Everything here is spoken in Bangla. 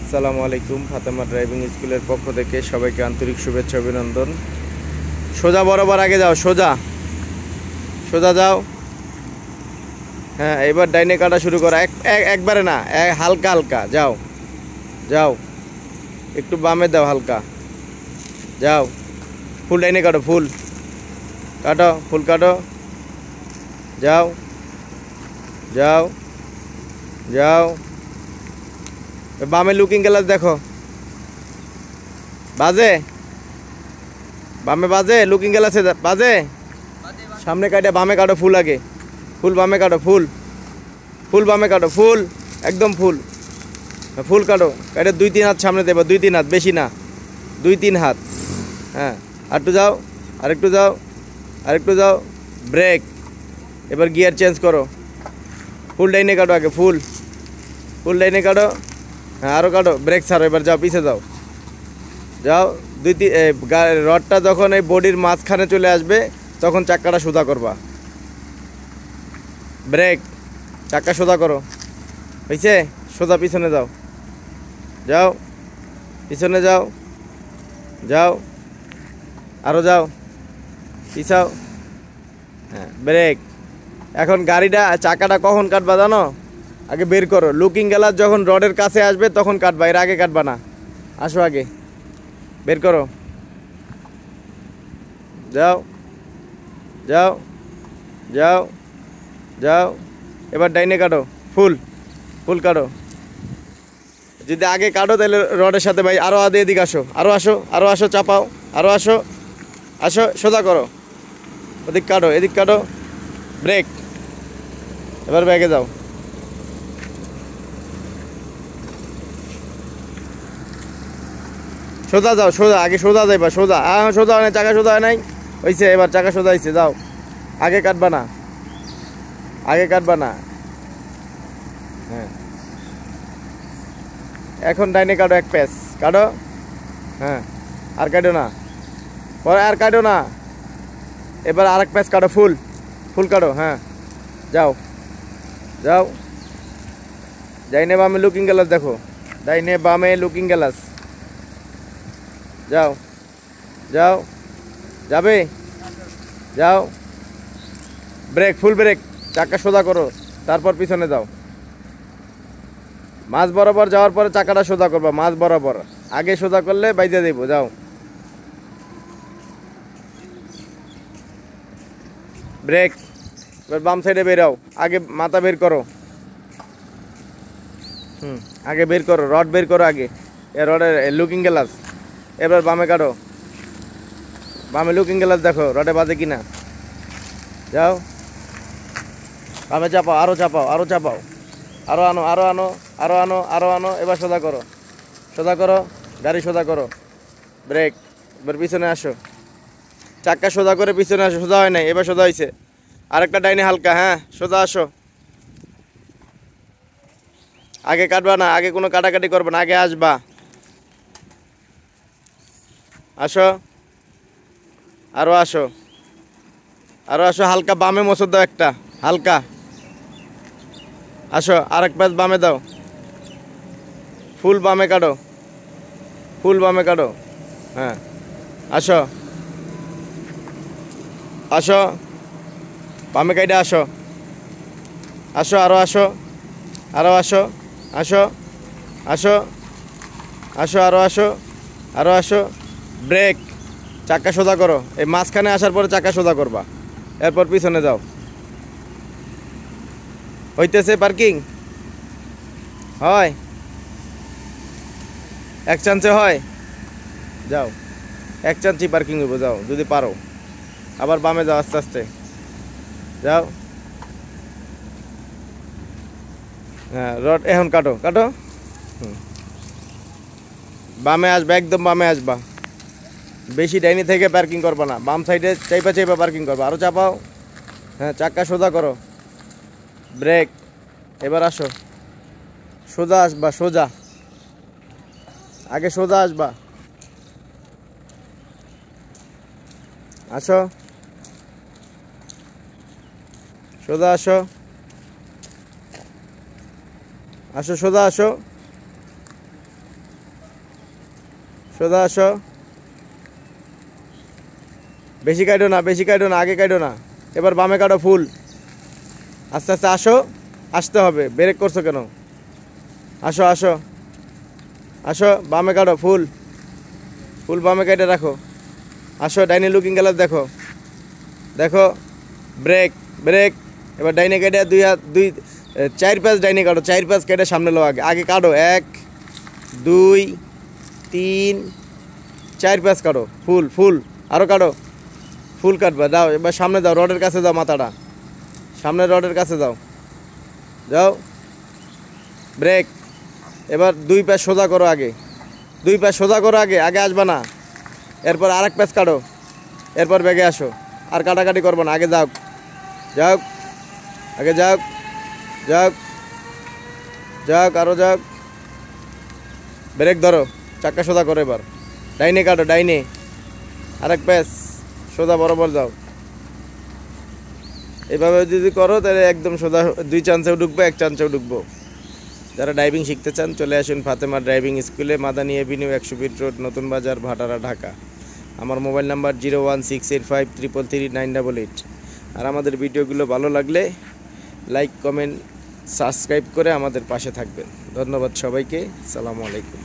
আসসালামু আলাইকুম। ফাতেমা ড্রাইভিং স্কুলের পক্ষ থেকে সবাইকে আন্তরিক শুভেচ্ছা অভিনন্দন। সোজা বরাবর আগে যাও, সোজা সোজা যাও। হ্যাঁ, এবার ডাইনে কাটা শুরু করো। একবারে না, হালকা হালকা যাও যাও, একটু বামে দাও, হালকা যাও। ফুল ডাইনে কাটো, ফুল কাটো, ফুল কাটো, যাও যাও যাও। বামে লুকিং গ্লাস দেখো, বাজে বামে বাজে, লুকিং গ্লাসে বাজে। সামনে কাটে বামে কাটো, ফুল আগে, ফুল বামে কাটো, ফুল ফুল বামে কাটো, ফুল একদম ফুল ফুল কাটো। কাটে 2-3 হাত সামনে দেবো, 2-3 হাত, বেশি না, 2-3 হাত। হ্যাঁ, আরেকটু যাও, আরেকটু যাও, আরেকটু যাও। ব্রেক। এবার গিয়ার চেঞ্জ করো। ফুল ডাইনে কাটো আগে, ফুল ফুল ডাইনে কাটো। হ্যাঁ, আরও কাটো, ব্রেক ছাড়ো। এবার যাও, পিছে যাও, যাও। রডটা যখন এই বডির মাঝখানে চলে আসবে তখন চাক্কাটা সোজা করবা। ব্রেক, চাক্কা সোজা করো, হয়েছে? সোজা পিছনে যাও, যাও, পিছনে যাও, যাও, আরও যাও, পিছাও। হ্যাঁ, ব্রেক। এখন গাড়িটা চাকাটা কখন কাটবা জানো? আগে বের করো। লুকিং গ্লাস যখন রডের কাছে আসবে তখন কাটবা, এর আগে কাটবা না। আসো, আগে বের করো, যাও যাও যাও যাও। এবার ডাইনে কাটো, ফুল ফুল কাটো। যদি আগে কাটো তাহলে রডের সাথে ভাই আরও আগে এদিকে আসো, আরও আসো, আরও আসো, চাপাও, আরও আসো, আসো, সোজা করো। ওদিক কাটো, এদিক কাটো, ব্রেক। এবার ব্যাগে যাও, সোজা যাও, সোজা আগে সোজা যাইবা, সোজা। সোজা হয় নাই, চাকা সোজা হয় নাই, হয়েছে? এবার চাকা সোজা হয়েছে, যাও। আগে কাটবা না, আগে কাটবা না। হ্যাঁ, এখন ডাইনে কাটো, এক প্যাচ কাটো। হ্যাঁ, আর কাটো না, পরে আর কাটো না। এবার আর এক প্যাচ কাটো, ফুল ফুল কাটো। হ্যাঁ, যাও যাও। ডাইনে বামে লুকিং গ্লাস দেখো, ডাইনে বামে লুকিং গ্লাস, যাও যাও, যাবে, যাও। ব্রেক, ফুল ব্রেক, চাকা সোজা করো, তারপর পিছনে যাও। মাঝ বরাবর যাওয়ার পরে চাকাটা সোজা করবা, মাঝ বরাবর। আগে সোজা করলে বাইজা দেবো, যাও। ব্রেক। এবার বাম সাইডে বেরাও, আগে মাথা বের করো। আগে বের করো, রড বের করো আগে, এ রডের লুকিং গ্লাস। এবার বামে কাটো, বামে লুকিং গ্লাস দেখো রডে বাজে কিনা, যাও। বামে চাপাও, আরও চাপাও, আরও চাপাও, আরও আনো, আরও আনো, আরও আনো, আরও আনো। এবার সোজা করো, সোজা করো, গাড়ি সোজা করো। ব্রেক। এবার পিছনে আসো, চাক্কা সোজা করে পিছনে আসো। সোজা হয় নাই, এবার সোজা হয়েছে। আরেকটা ডাইনে হালকা। হ্যাঁ, সোজা আসো। আগে কাটবা না, আগে কোনো কাটাকাটি করবে না, আগে আসবা, আসো, আরও আসো, আরও আসো। হালকা বামে মোচড় দাও একটা, হালকা আসো। আরেক প্যাচ বামে দাও, ফুল বামে কাটো, ফুল বামে কাটো। হ্যাঁ, আসো, আসো, বামে কাইডে আসো, আসো, আরও আসো, আরও আসো, আসো, আসো, আসো, আরও আসো, আরও আসো। ব্রেক। চাক্কা সোজা করো, এই মাঝখানে আসার পরে চাক্কা সোজা করবা, এরপর পিছনে যাও। হইতেছে পার্কিং? হয়, এক চান্সে হয়, যাও। এক চান্সই পার্কিং হইব, যাও যদি পারো। আবার বামে যাও, আস্তে আস্তে যাও। হ্যাঁ, রড এখন কাটো, কাটো। বামে আসবা, একদম বামে আসবা, বেশি ডাইনি থেকে পার্কিং করবা না, বাম সাইডে চাইপা চাইপা পার্কিং করবা। আরও চাপাও। হ্যাঁ, চাক্কা সোজা করো, ব্রেক। এবার আসো, সোজা আসবা, সোজা, আগে সোজা আসবা, আসো, সোজা আসো, আসো, সোজা আসো, সোজা আসো, বেশি কাটো না, বেশি কাটো না, আগে কাটো না। এবার বামে কাটো ফুল, আস্তে আস্তে আসো, আসতে হবে, ব্রেক করছো কেন? আসো আসো আসো, বামে কাটো ফুল, ফুল বামে কেটে রাখো। আসো, ডাইনে লুকিং গ্লাস দেখো, দেখো, ব্রেক ব্রেক। এবার ডাইনে কেটে দুই হাত, দুই 4-5 ডাইনে কাটো, 4-5 কেটে সামনে লো, আগে আগে কাটো, 1 2 3 4-5 কাটো, ফুল ফুল, আরও কাটো, ফুল কাটবা। দাও এবার সামনে যাও, রডের কাছে যাও, মাথাটা সামনে রডের কাছে যাও, যাও, ব্রেক। এবার 2 প্যাচ সোজা করো, আগে 2 প্যাচ সোজা করো, আগে আগে আসবা না। এরপর আরেক প্যাচ কাটো, এরপর ব্যাগে আসো, আর কাটাকাটি করবো না, আগে যাও, যাও, আগে যাও, যাও, যাও, আরও যাও, ব্রেক ধরো, চাক্কা সোজা করো। এবার ডাইনে কাটো, ডাইনে আরেক প্যাচ সোজা বরাবর যাও। এভাবে যদি করো তাহলে একদম সোজা, 2 চান্সেও ঢুকবো, 1 চান্সেও ঢুকবো। যারা ড্রাইভিং শিখতে চান চলে আসুন ফাতেমা ড্রাইভিং স্কুলে, মাদানী এভিনিউ, 100 ফিট রোড, নতুন বাজার, ভাটারা, ঢাকা। আমার মোবাইল নাম্বার 01685333988। আর আমাদের ভিডিওগুলো ভালো লাগলে লাইক, কমেন্ট, সাবস্ক্রাইব করে আমাদের পাশে থাকবেন। ধন্যবাদ সবাইকে, সালামু আলাইকুম।